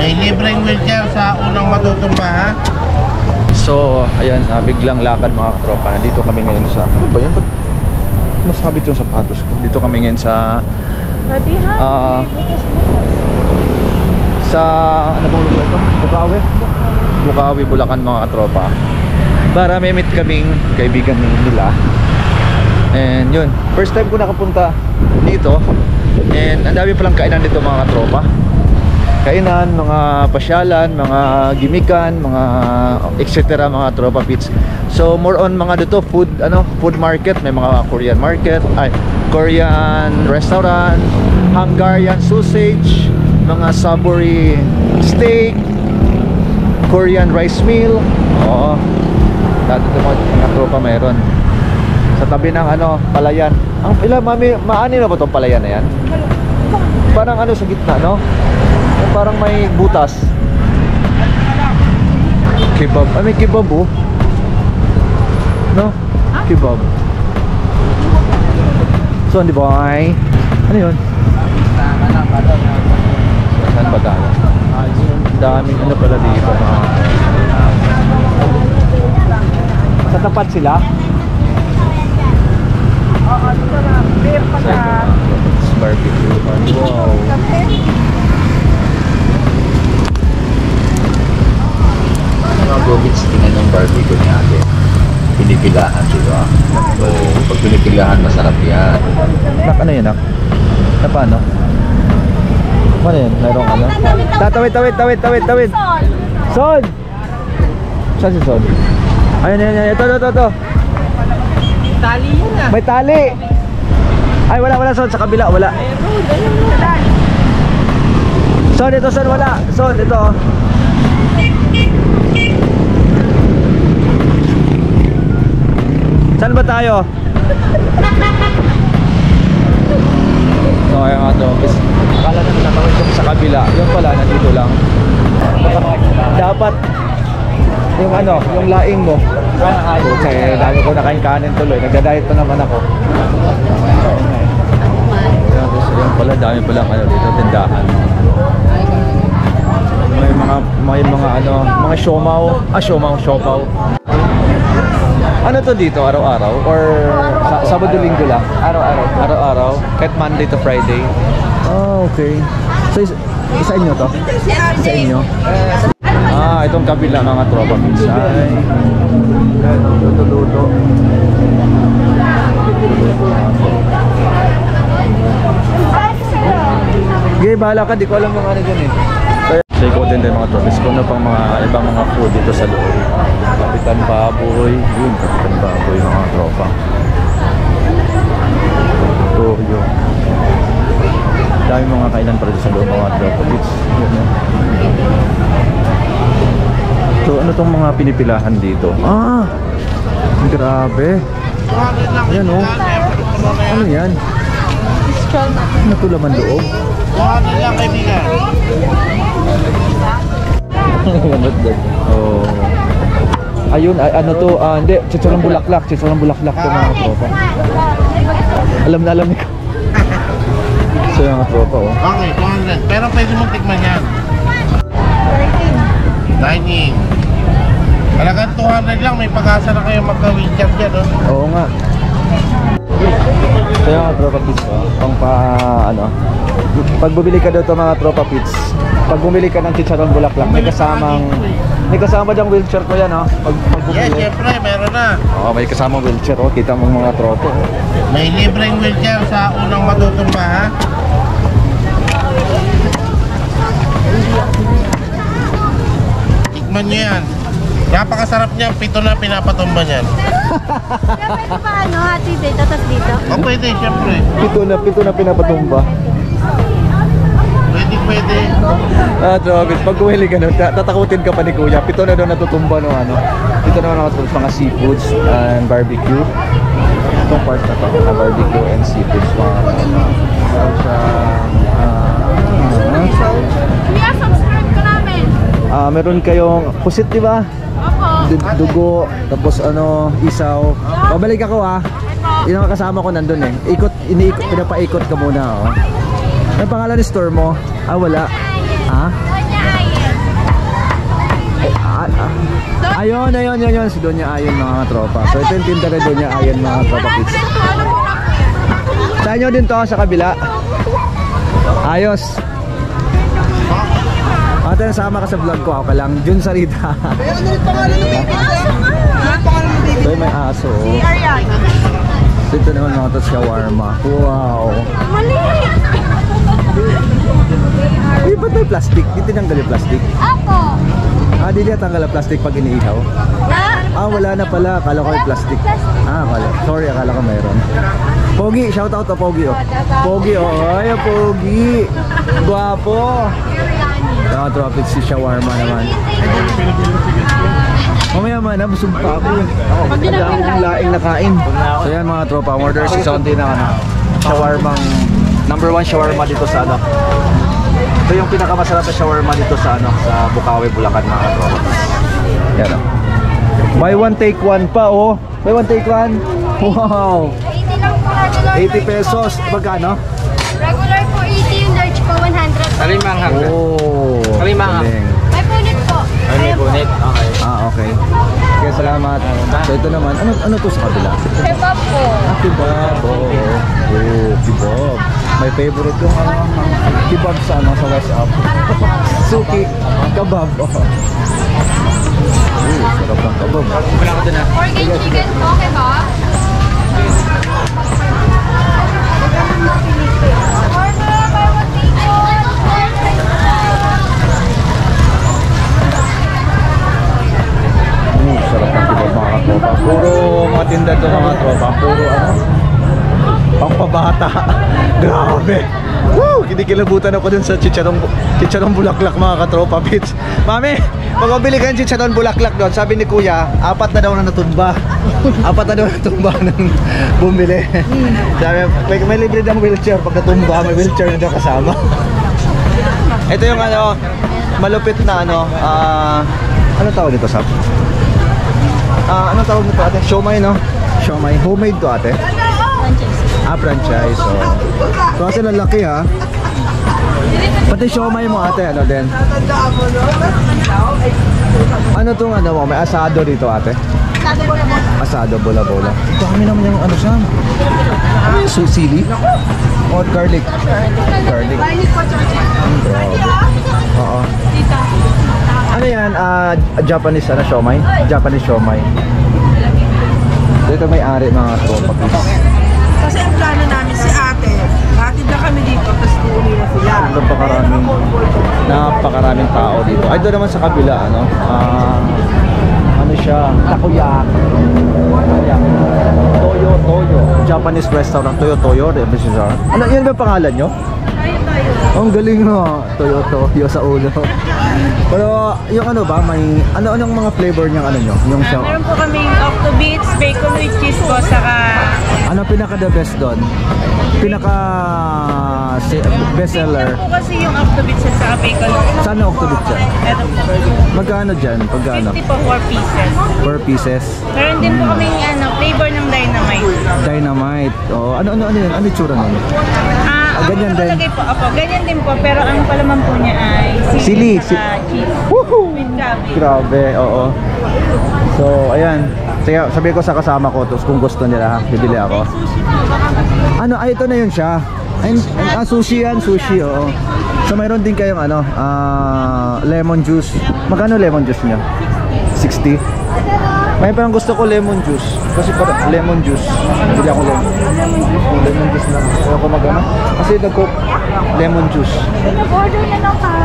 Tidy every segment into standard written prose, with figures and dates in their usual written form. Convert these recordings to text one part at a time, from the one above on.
May libreng wheelchair sa unang matutumba, ha? So, ayan, biglang lakad mga katropa. Nandito kami ngayon sa... Ano ba yan? Ba't masabit yung sapatos ko? Dito kami ngayon sa... sa... Ano bang lugar ito? Bukawi? Bukawi, Bulacan mga katropa. Para may meet kaming kaibigan nila. And yun, first time ko nakapunta dito. And ang dami palang kainan dito mga katropa. Kainan, mga pasyalan, mga gimikan, mga etc. mga tropa pits. So more on mga dito food, food market, may mga Korean market, Korean restaurant, Hungarian sausage, mga Savory steak, Korean rice meal. Oo. Dito mga tropa mayroon. Sa tabi ng palayan. Ang maani na ba 'tong palayan na yan? Parang sa gitna, no? Parang may butas. Kebab. May kebab oh. No? Kebab. So, di ba ay? Ano yun? Saan ba tayo? Daming pala dito. Sa tapat sila? Barbecue. Wow. Mga gobits tingnan yung barbecue niya ate. Pinipilahan diba? So pag pinipilahan masarap yan. Nak, ano yun nak? Na paano? Ano yun? Mayroong ano? Tawid. Son! Saan si Son? Ayun. Ito. Tali yun ah. May tali! Ay wala Son, sa kabila wala. Son, ito Son, wala. Son, ito. Saan ba tayo? So ayun nga to. Akala na nakawin kami sa kabila. Yung pala, nandito lang. Dapat yung laing mo. Kasi dami ko nakain kanin tuloy. Nagda-diet na naman ako. Yung pala, dami pala dito, tindahan. May mga siopaw. Ano to dito? Araw-araw? Or Sabado-Linggo lang? Araw-araw? Kahit Monday to Friday? Oh, okay. So, isa inyo to? Isa inyo? Itong kabila mga tropa pinsay. Luto. Okay, bahala ka. Di ko alam mga ano dyan eh. So, ikotin din mga tropis ko na pang mga ibang mga food dito sa loob. Kapitan Baboy. Yun, Kapitan Baboy mga tropa. Ito yung dami mga kainan pa rin sa loob mga tropa. So, ano tong mga pinipilahan dito? Grabe. Ayan o. Ano yan? Ano ito laman loob? Ano lang kaibigan? Oh. Ayun, ano to? Hindi, chichurang bulaklak to mga tropa. Alam na ko. So yung mga tropa oh. Okay, 200. Pero pwede mong tikman yan. Dining. Talagang 200 lang, may pag-asa na kayo magka-wheelchair dyan, no? Oo nga. So yung mga tropa pits pag bumili ka dito mga tropa pits, pag bumili ka ng chicharon bulaklak, may kasama diyang wheelchair ko yan, oh. Pag bumili. Yes, syempre, meron na. May kasamang wheelchair, oh. Kita mo mga tropa, oh. May libreng wheelchair sa unang matutumba, ha? Tikman nyo yan. Napakasarap niya, 7 na pinapatumba niyan. Pwede ba hati dito, tapos dito? Pwede, syempre. 7 na pinapatumba. Pwede. Trobit, pag bumili ka nun, tatakutin ka pa ni Kuya. 7 na doon natutumba no Dito naman nakatulog mga seafoods and barbecue. Itong part na to, barbecue and seafoods. Meron siya Kuya, subscribe ka namin! meron kayong pusit, di ba? Dugo, tapos isaw. Pabalik ako Yung kasama ko nandun eh. Pinapaikot ka muna Ano pangalan ni store mo? Wala. Ayun. Si Doña Ayon mga tropa. So ito yung tinda ni Doña Ayon mga tropa kids. Sa inyo din to, sa kabila. Ayos. Ate, nasama ka sa vlog ko. Ako lang. Jun Sarita. Ito yung may aso. Si Ariana. Dito naman mga to, shawarma. Wow. Uy, ba't may plastic? Di tinanggal yung plastic? Ako. Di niya tanggal ang plastic pag iniihaw? Wala na pala. Akala ko yung plastic. Akala. Sorry, akala ko mayroon. Pogi, shoutout to Pogi oh. Pogi oh. Ay, Pogi. Guwapo. Mga tropic si shawarma naman. Mamaya man, busog pa ako. Ang laing na kain. So yan mga tropa, order si Sonti na shawarmang number 1 shawarma dito sa ano. Ito yung pinakamasarap na shawarma dito sa ano, sa Bukawi, Bulacan mga tropa. Yan oh. Buy one take one pa oh. Buy one take one. Wow. 80 lang po regular. 80 pesos. Magkano? Regular po 80, yung large po 100. Kalimanghang. Oh. Kalimanghang. galing. May punit po. Ay, may bunit. Okay. Okay. Okay, salamat. So ito naman, ano to sa kabila? Kebab po. Kebab. Oh, kebab. My favorite yung kebab sa ano, sa WhatsApp. Suki, kebab. Sarap ng kebab. Wala ko dun ah. Organ chicken po, kebab. Sarap ng kebab mga tropa. Puro mga tinda to mga tropa. Puro ano, pangpabata. Grabe. Woo! Kinikilabutan ako dun sa chicharong bulaklak mga katropa pits. Mami, pag-bili ka ng chicharong bulaklak doon, sabi ni kuya, 4 na daw na natumba. 4 na daw na natumba nang bumili. Sabi, may libre ng wheelchair. Pag natumba, may wheelchair na daw kasama. Ito yung ano, malupit na ano, ano tawag dito, Sab? Ano tawag nito ate? Siomai, no? Siomai. Homemade to ate? Franchise. So kasi lalaki ha. Pati siomai mo ate, ano din? Ano tong ano mo? May asado dito ate? Asado bola-bola. Ito kami naman yung ano siya. Ano yung sili? O garlic? Garlic. Oo. Ano yan? Japanese ano siomai? Japanese siomai. Dito may ari mga tropa. Kasi ang plano namin si ate, hatid na kami dito, tapos uuwi na sila. Napakaraming tao dito. Ay, doon naman sa kabila, ano? Ano siya? Takoyaki. Toyo. Japanese restaurant. Toyo. Ano, yan ba pangalan nyo? Ang galing no, Toyo sa ulo. Pero yung ano ba, may ano-anong mga flavor niyang ano nyo? Yung siya. Meron po kaming octobits, bacon with cheese po, saka... Ano pinaka the best doon? Pinaka best seller? Po kasi yung octobits at saka bacon. Saan na octobit siya? Ito po. Magkano dyan? Pagkano? 50 po, 4 pieces. 4 pieces. Meron din po kaming flavor ng dynamite. Dynamite. Oh, ano yun? Ano yung tsura nun? Ganyan din. Ganyan din po, pero ang palaman po niya ay Sili. saka cheese. Woohoo! With cabbage. Grabe, oo. So, ayan. Sabi ko sa kasama ko, tapos kung gusto nila, bibili ako. Ano, ito na yun siya. Sushi yan, sushi, oo. So, mayroon din kayong ano, lemon juice. Magkano lemon juice niya? 60? May parang gusto ko lemon juice. Kasi parang lemon juice. Bili ako lemon juice lang. Kaya ako magana. Kasi nag-coke lemon juice. Nag-order na lang ka.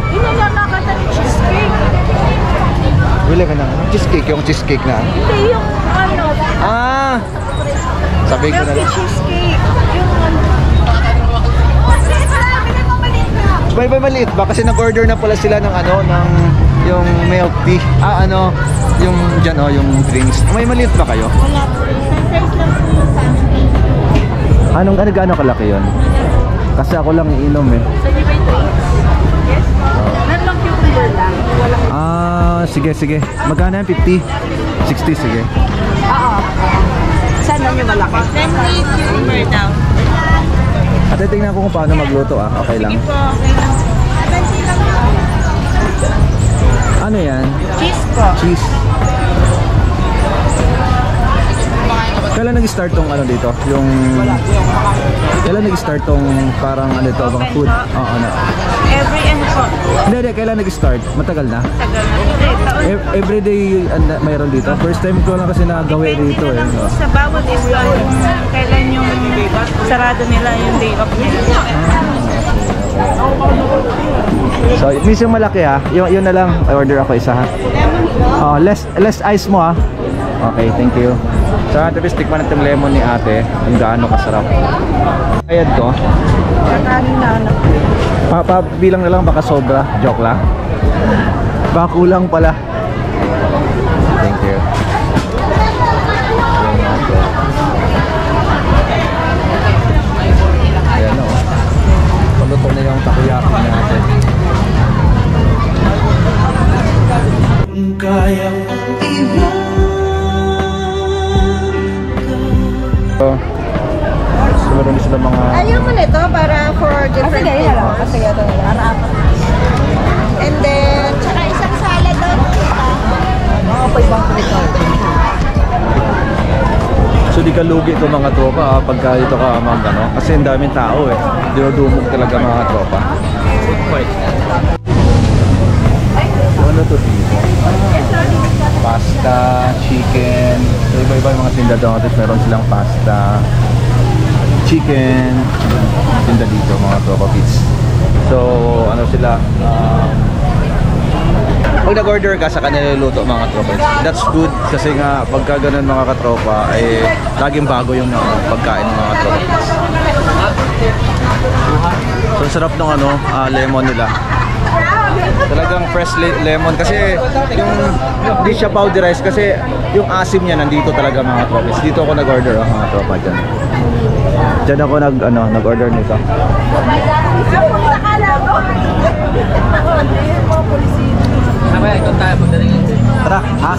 Inanakakata ng cheesecake. Bili ka na. Cheesecake, yung cheesecake na. Hindi yung ano. Sabi ko na lang. Cheesecake. Yung ano. May maliit ba? Kasi nag-order na pala sila ng ano, ng yung milk tea. Yung dyan yung drinks. May maliit ba kayo? Wala po. Surprise lang po. Ano gaano kalaki yun? Kasi ako lang iinom eh. So, di ba ito? Yes po. Meron lang cucumber lang. Sige. Magkano yan? 50? 60, sige. Oo. Saan na yung malaki? 20 cucumber daw. At tingnan ko kung paano magluto Okay lang. Sige po. Ano yan? Cheese po. cheese. Kailan nag-start tong ano dito? Yung kailan nag-start tong parang ano ito, bang food? Oo, ano. Every ano po. Hindi, kailan nag-start? Matagal na? Tagal na. Hindi, taon. Everyday mayroon dito. First time ko lang kasi nagawi Depende dito na eh. lang po sa bawat isa yung kailan yung sarado nila yung day off nila. So, yung malaki ha. Yun na lang. I order ako isa ha. Oh, less ice mo ha. Okay, thank you. So, ate, tikman natin yung lemon ni ate. Kung gaano kasarap. Ayan ko. Kakanin na anak. Bilang na lang baka sobra. Joke lang. Baka kulang pala. Thank you. Ayan o. Paluto na yung takoyaki natin. So, meron sila mga... Ayaw mo nito para for different people. Sige, ito na lang. And then, tsaka isang salad doon. So di ka lugi ito mga tropa pagka dito ka ano, kasi ang daming tao eh. Dinudumog talaga mga tropa. Ano to dito? Pasta, chicken. So iba-iba yung mga tinda doon. At meron silang pasta, chicken, tinda dito mga tropa pits. So ano sila, pag nag-order ka sa kanila luto mga tropa, that's good kasi nga pagka ganun mga katropa ay laging bago yung pagkain ng mga tropa. So sarap ng ano, lemon nila. Talagang fresh lemon kasi yung hindi siya powderized kasi yung asim niya nandito talaga mga tropa. Dito ako nag-order mga tropa dyan. Diyan ako nag-order nito. Tara, ha?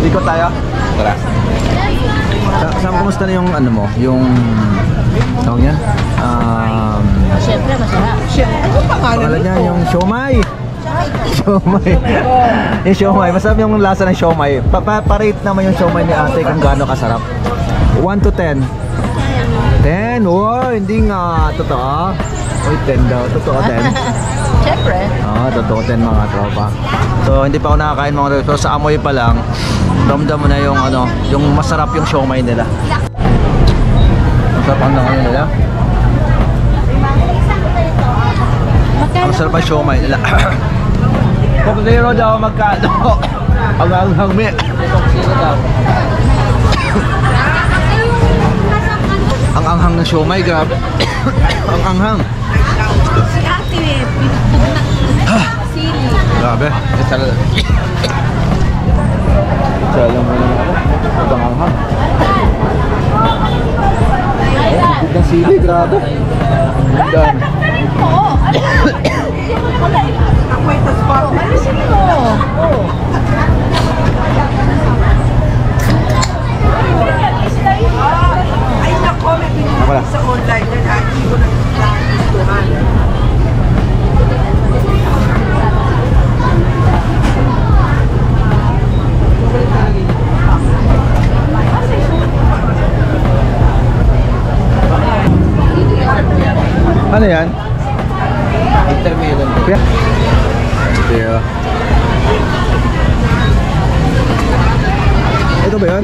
Ikot tayo? Tara. Saan kumusta na yung ano mo? Yung... tawag yan? Siyempre, masarap. Ano Pangalan niya yung siomay. Siomay. Yung siomay. Masarap yung lasa ng siomay. Pa-rate naman yung siomay ni ate kung gaano kasarap. 1 to 10. 10? Wow, hindi nga. Totoo? Uy, 10 daw. Totoo 10? Siyempre. Totoo 10 mga tropa. So, hindi pa ako nakakain mga tropa. So, sa amoy pa lang, ramdam mo na yung ano, yung masarap yung siomay nila. Masarap ang ano nila. Ang sarap ang siomay nila. Kung zero daw magkano. Ang anghang me. Ang anghang ng siomay, grabe. Ang anghang. Si ate, pinutog na sili. Grabe. Sala mo naman ako. Ang anghang. Ang ng sili, grabe. Dan. Ako ito spot. Alisin mo. Ay, nako, may pinili sa online na hindi ko nagtutuhan. Ano yan? Intermelon. Kaya? Ito. Ito ba yan?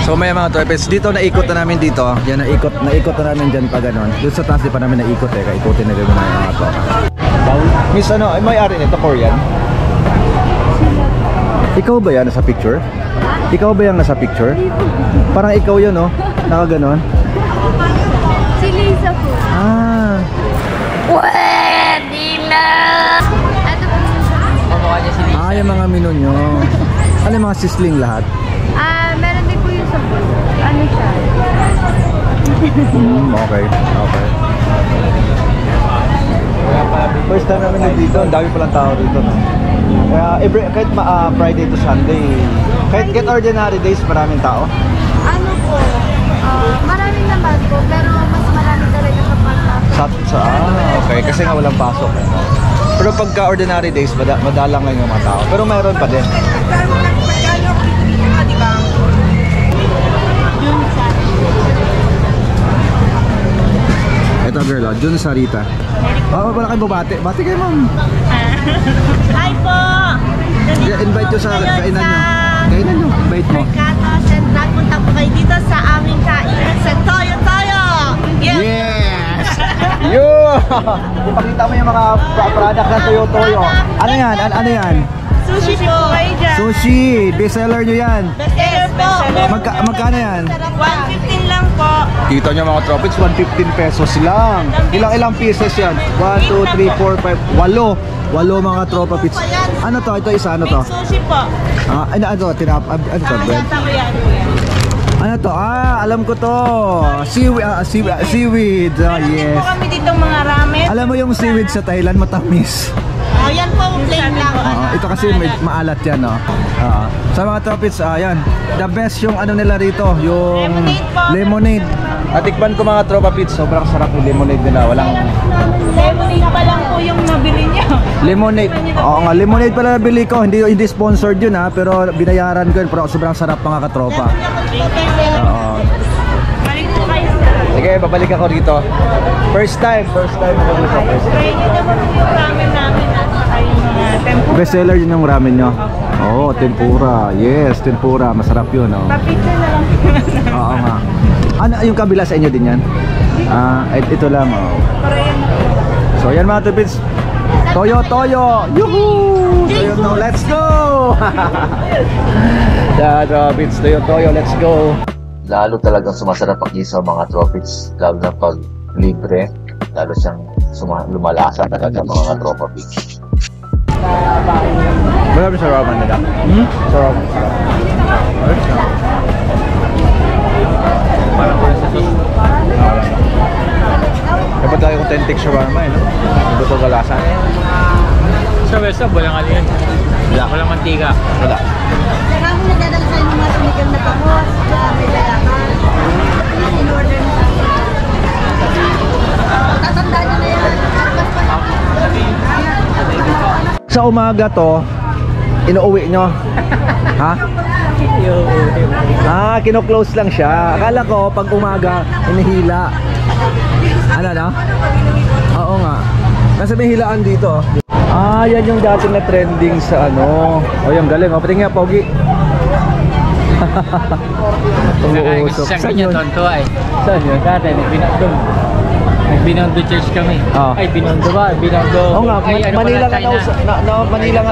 So may mga tripes dito, naikot na namin dito. Yan, naikot na namin dyan pa ganon. Doon sa taas di pa namin naikot eh, kaikutin na rin mga to. Miss ano, ay may-ari nito, Korean? Ikaw ba yan nasa picture? Ikaw ba yung nasa picture? Parang ikaw yun, no? Nakaganon? Si Lisa po. Pwede na! Yung mga menu nyo. Ano yung mga sisling lahat? Meron din po yung sa ano siya? Okay. First time namin nandito, ang dami palang tao dito, no? Kaya kahit Friday to Sunday, kahit ordinary days, maraming tao. Ano po, marami naman po, pero mas marami talaga kapag Okay, kasi nga walang pasok. Eh. Pero pagka ordinary days, madalang lang yung mga tao. Pero mayroon pa din. Ito girl, Jun Sarita. Wala kayong bubate. Bati kayo, ma'am. Hi po! Invite nyo sa kainan nyo. Kainan nyo, invite mo. Mercato Central, punta po kayo dito sa aming kainan sa Toyo Toyo! Yes! Yo! Ipakita mo yung mga product ng Toyo Toyo. Ano yan? Ano yan? Sushi po kayo dyan. Sushi! Bestseller nyo yan. Bestseller po. Magkano yan? 115 lang po. Kita nyo mga tropics, 115 pesos lang. Ilang pieces yan? 1, 2, 3, 4, 5, 8. 8 mga tropa pits. Ano to? Ito isa, ano to? Sushi po. Ano to? Ano to? Bread? Yata ko yan. Ano to? Alam ko to. Seaweed. Yes. Po kami dito mga ramen. Alam mo yung seaweed sa Thailand matamis. Yan po, plain lang. Ito kasi maalat yan, no? Sa mga tropics, yan. The best yung ano nila rito, yung Lemonade po. lemonade. Natikman ko mga tropa pits, sobrang sarap yung lemonade nila. Walang Lemonade pa lang po yung nabili niyo. lemonade. Oo nga, lemonade pala nabili ko. Hindi sponsored yun, ha, pero binayaran ko yun. Pero sobrang sarap mga katropa. Oo. Balik po kayo. Sige, babalik ako dito. First time ako dito. Try niyo naman yung ramen namin at saka yung mga tempura. Best seller yun yung ramen nyo. Oo, tempura. Yes, tempura. Masarap yun. Oh. Papicture na lang. Oo nga. Ano yung kabila sa inyo din yan? Ito lang. Oh. So yan mga tupits. Toyo Toyo. Yuhuu! Toyo Toyo. Let's go! The tupits. Toyo Toyo. Let's go. Lalo talagang sumasarap ang isa mga tropics. Lalo na pag libre. Lalo siyang lumalasa talaga mga tropa beach. Marami sa ramen nila. Sarap. Parang ko sa sauce. Dapat tayo authentic shawarma, no? Iba ito kalasa. Sa West Up, walang ano yun. Walang mantika. Wala. Saka ako nagdadala sa inyo mga tumigang na pangos. May dalaman. In order na sa akin. Tatandaan nyo na yan. Sa umaga to, inuuwi nyo. Ha? Kino-close lang siya. Akala ko pag umaga, inihila. Ano na? Oo nga. Kasi may hilaan dito. Yan yung dating na trending sa ano. yung galing. Pati nga, Pogi. Umuusok. Saan yun? Tontuwa eh. Saan yun? Dati, Binondo Church kami. Ay, Binondo ba? Binondo. Oo nga, Manila nga nauso. Manila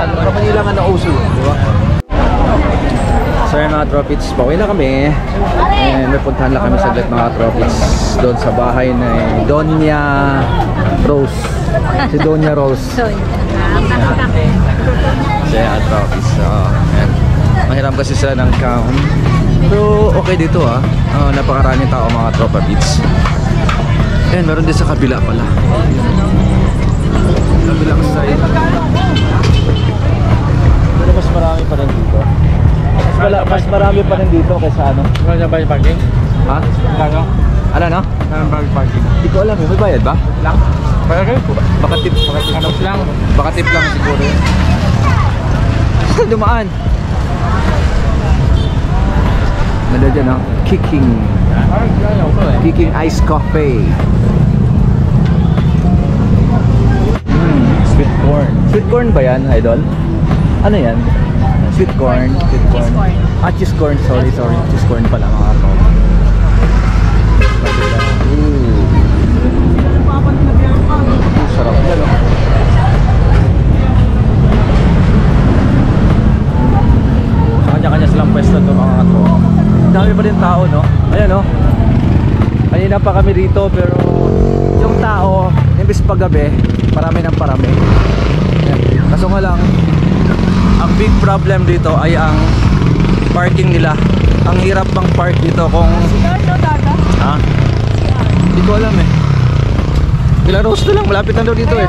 nga nauso. Diba? So yun mga tropics, pauwi na kami. And may puntahan lang kami saglit mga tropics doon sa bahay ni Doña Rose. Si Doña Rose. Siya at tropics. Mahiram kasi sila ng count. Pero okay dito napakaraming tao mga tropa beats. And meron din sa kabila pala. Kabilang side. Pero mas marami pa rin dito. Mas marami pa rin dito kaysa ano. Ano ba yung parking? Ha? Ano? Ano no? Ano ba yung parking? Hindi ko alam eh. May bayad ba? Lang? Para kayo po ba? Baka tip Ano lang? Baka tip lang siguro. Saan dumaan? Nandun dyan Kicking. Kicking Ice Coffee. Sweet corn. Sweet corn ba yan, idol? Ano yan? Sweet corn. Cheese corn. Cheese corn. Sorry. Cheese corn pala mga ako. Sarap yan. Kanya-kanya silang pwesto to mga ako. Dami pa rin tao, no? Ayan, no? Kanina pa kami dito pero yung tao, imbis paggabi, parami ng parami. Ayan. Kaso nga lang, ang big problem dito ay ang parking nila. Ang hirap bang park dito kung... Ha? Hindi ko alam eh. Kila Rose na lang, malapit na daw dito eh.